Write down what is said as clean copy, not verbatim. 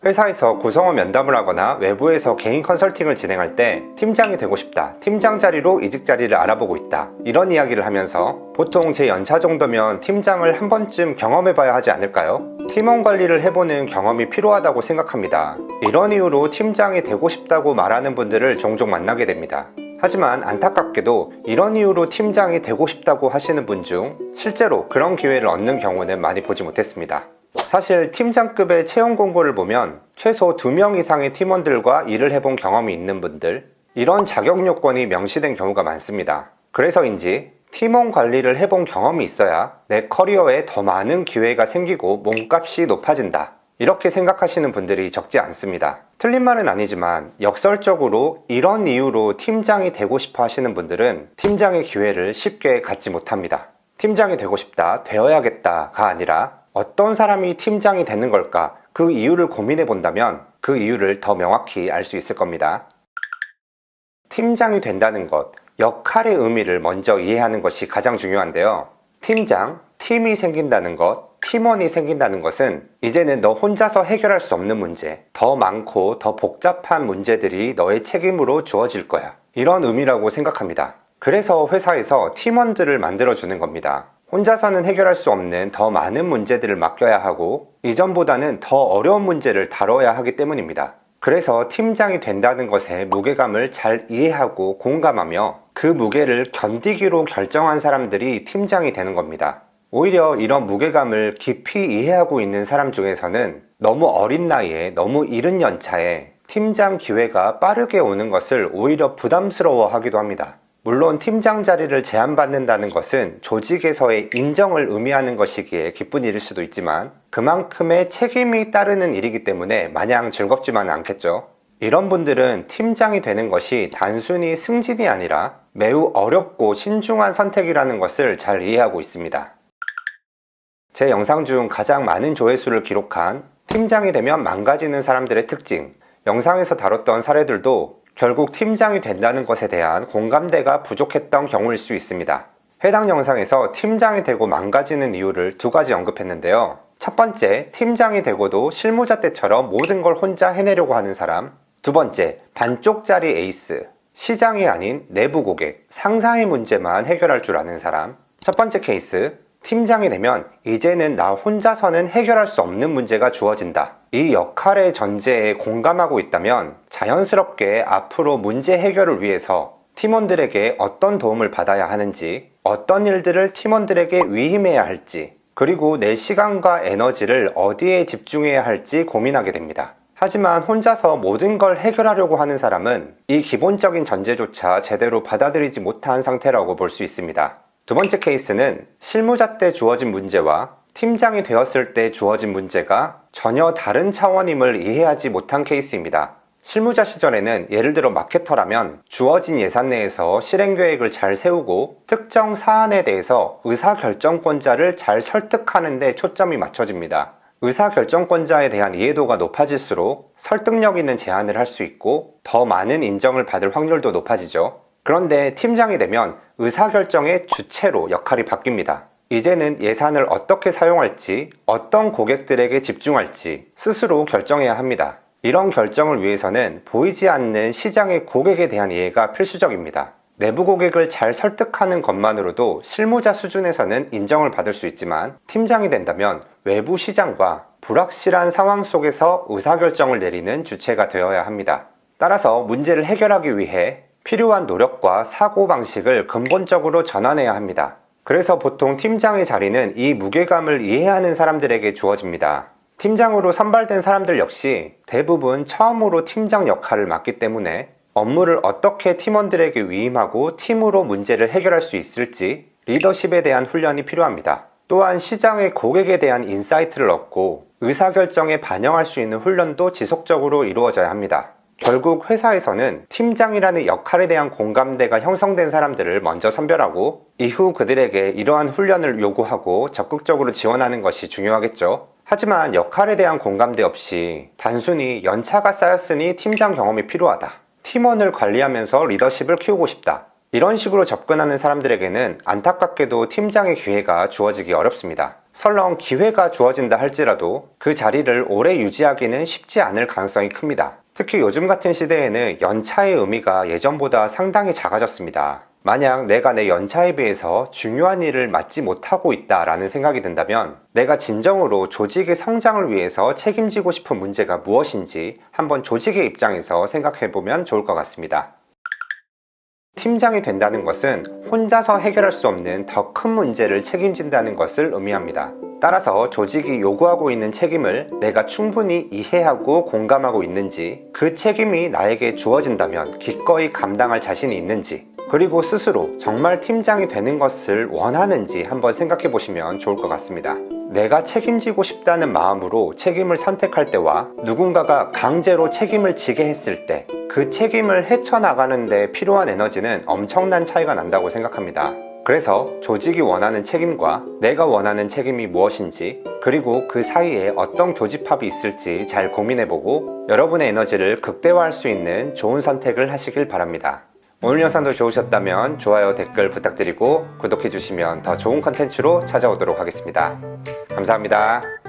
회사에서 구성원 면담을 하거나 외부에서 개인 컨설팅을 진행할 때 팀장이 되고 싶다, 팀장 자리로 이직 자리를 알아보고 있다, 이런 이야기를 하면서 보통 제 연차 정도면 팀장을 한 번쯤 경험해봐야 하지 않을까요? 팀원 관리를 해보는 경험이 필요하다고 생각합니다. 이런 이유로 팀장이 되고 싶다고 말하는 분들을 종종 만나게 됩니다. 하지만 안타깝게도 이런 이유로 팀장이 되고 싶다고 하시는 분 중 실제로 그런 기회를 얻는 경우는 많이 보지 못했습니다. 사실 팀장급의 채용 공고를 보면 최소 2명 이상의 팀원들과 일을 해본 경험이 있는 분들, 이런 자격 요건이 명시된 경우가 많습니다. 그래서인지 팀원 관리를 해본 경험이 있어야 내 커리어에 더 많은 기회가 생기고 몸값이 높아진다, 이렇게 생각하시는 분들이 적지 않습니다. 틀린 말은 아니지만 역설적으로 이런 이유로 팀장이 되고 싶어 하시는 분들은 팀장의 기회를 쉽게 갖지 못합니다. 팀장이 되고 싶다, 되어야겠다가 아니라 어떤 사람이 팀장이 되는 걸까, 그 이유를 고민해 본다면 그 이유를 더 명확히 알 수 있을 겁니다. 팀장이 된다는 것, 역할의 의미를 먼저 이해하는 것이 가장 중요한데요. 팀장, 팀이 생긴다는 것, 팀원이 생긴다는 것은 이제는 너 혼자서 해결할 수 없는 문제, 더 많고 더 복잡한 문제들이 너의 책임으로 주어질 거야, 이런 의미라고 생각합니다. 그래서 회사에서 팀원들을 만들어주는 겁니다. 혼자서는 해결할 수 없는 더 많은 문제들을 맡겨야 하고 이전보다는 더 어려운 문제를 다뤄야 하기 때문입니다. 그래서 팀장이 된다는 것의 무게감을 잘 이해하고 공감하며 그 무게를 견디기로 결정한 사람들이 팀장이 되는 겁니다. 오히려 이런 무게감을 깊이 이해하고 있는 사람 중에서는 너무 어린 나이에, 너무 이른 연차에 팀장 기회가 빠르게 오는 것을 오히려 부담스러워 하기도 합니다. 물론 팀장 자리를 제안받는다는 것은 조직에서의 인정을 의미하는 것이기에 기쁜 일일 수도 있지만 그만큼의 책임이 따르는 일이기 때문에 마냥 즐겁지만은 않겠죠. 이런 분들은 팀장이 되는 것이 단순히 승진이 아니라 매우 어렵고 신중한 선택이라는 것을 잘 이해하고 있습니다. 제 영상 중 가장 많은 조회수를 기록한 팀장이 되면 망가지는 사람들의 특징, 영상에서 다뤘던 사례들도 결국 팀장이 된다는 것에 대한 공감대가 부족했던 경우일 수 있습니다. 해당 영상에서 팀장이 되고 망가지는 이유를 2가지 언급했는데요. 첫 번째, 팀장이 되고도 실무자 때처럼 모든 걸 혼자 해내려고 하는 사람. 두 번째, 반쪽짜리 에이스, 시장이 아닌 내부 고객, 상사의 문제만 해결할 줄 아는 사람. 첫 번째 케이스, 팀장이 되면 이제는 나 혼자서는 해결할 수 없는 문제가 주어진다, 이 역할의 전제에 공감하고 있다면 자연스럽게 앞으로 문제 해결을 위해서 팀원들에게 어떤 도움을 받아야 하는지, 어떤 일들을 팀원들에게 위임해야 할지, 그리고 내 시간과 에너지를 어디에 집중해야 할지 고민하게 됩니다. 하지만 혼자서 모든 걸 해결하려고 하는 사람은 이 기본적인 전제조차 제대로 받아들이지 못한 상태라고 볼 수 있습니다. 두 번째 케이스는 실무자 때 주어진 문제와 팀장이 되었을 때 주어진 문제가 전혀 다른 차원임을 이해하지 못한 케이스입니다. 실무자 시절에는 예를 들어 마케터라면 주어진 예산 내에서 실행계획을 잘 세우고 특정 사안에 대해서 의사결정권자를 잘 설득하는 데 초점이 맞춰집니다. 의사결정권자에 대한 이해도가 높아질수록 설득력 있는 제안을 할 수 있고 더 많은 인정을 받을 확률도 높아지죠. 그런데 팀장이 되면 의사결정의 주체로 역할이 바뀝니다. 이제는 예산을 어떻게 사용할지, 어떤 고객들에게 집중할지 스스로 결정해야 합니다. 이런 결정을 위해서는 보이지 않는 시장의 고객에 대한 이해가 필수적입니다. 내부 고객을 잘 설득하는 것만으로도 실무자 수준에서는 인정을 받을 수 있지만 팀장이 된다면 외부 시장과 불확실한 상황 속에서 의사결정을 내리는 주체가 되어야 합니다. 따라서 문제를 해결하기 위해 필요한 노력과 사고방식을 근본적으로 전환해야 합니다. 그래서 보통 팀장의 자리는 이 무게감을 이해하는 사람들에게 주어집니다. 팀장으로 선발된 사람들 역시 대부분 처음으로 팀장 역할을 맡기 때문에 업무를 어떻게 팀원들에게 위임하고 팀으로 문제를 해결할 수 있을지 리더십에 대한 훈련이 필요합니다. 또한 시장의 고객에 대한 인사이트를 얻고 의사결정에 반영할 수 있는 훈련도 지속적으로 이루어져야 합니다. 결국 회사에서는 팀장이라는 역할에 대한 공감대가 형성된 사람들을 먼저 선별하고 이후 그들에게 이러한 훈련을 요구하고 적극적으로 지원하는 것이 중요하겠죠. 하지만 역할에 대한 공감대 없이 단순히 연차가 쌓였으니 팀장 경험이 필요하다, 팀원을 관리하면서 리더십을 키우고 싶다, 이런 식으로 접근하는 사람들에게는 안타깝게도 팀장의 기회가 주어지기 어렵습니다. 설령 기회가 주어진다 할지라도 그 자리를 오래 유지하기는 쉽지 않을 가능성이 큽니다. 특히 요즘 같은 시대에는 연차의 의미가 예전보다 상당히 작아졌습니다. 만약 내가 내 연차에 비해서 중요한 일을 맡지 못하고 있다라는 생각이 든다면 내가 진정으로 조직의 성장을 위해서 책임지고 싶은 문제가 무엇인지 한번 조직의 입장에서 생각해보면 좋을 것 같습니다. 팀장이 된다는 것은 혼자서 해결할 수 없는 더 큰 문제를 책임진다는 것을 의미합니다. 따라서 조직이 요구하고 있는 책임을 내가 충분히 이해하고 공감하고 있는지, 그 책임이 나에게 주어진다면 기꺼이 감당할 자신이 있는지, 그리고 스스로 정말 팀장이 되는 것을 원하는지 한번 생각해 보시면 좋을 것 같습니다. 내가 책임지고 싶다는 마음으로 책임을 선택할 때와 누군가가 강제로 책임을 지게 했을 때 그 책임을 헤쳐나가는 데 필요한 에너지는 엄청난 차이가 난다고 생각합니다. 그래서 조직이 원하는 책임과 내가 원하는 책임이 무엇인지, 그리고 그 사이에 어떤 교집합이 있을지 잘 고민해보고 여러분의 에너지를 극대화할 수 있는 좋은 선택을 하시길 바랍니다. 오늘 영상도 좋으셨다면 좋아요, 댓글 부탁드리고 구독해주시면 더 좋은 컨텐츠로 찾아오도록 하겠습니다. 감사합니다.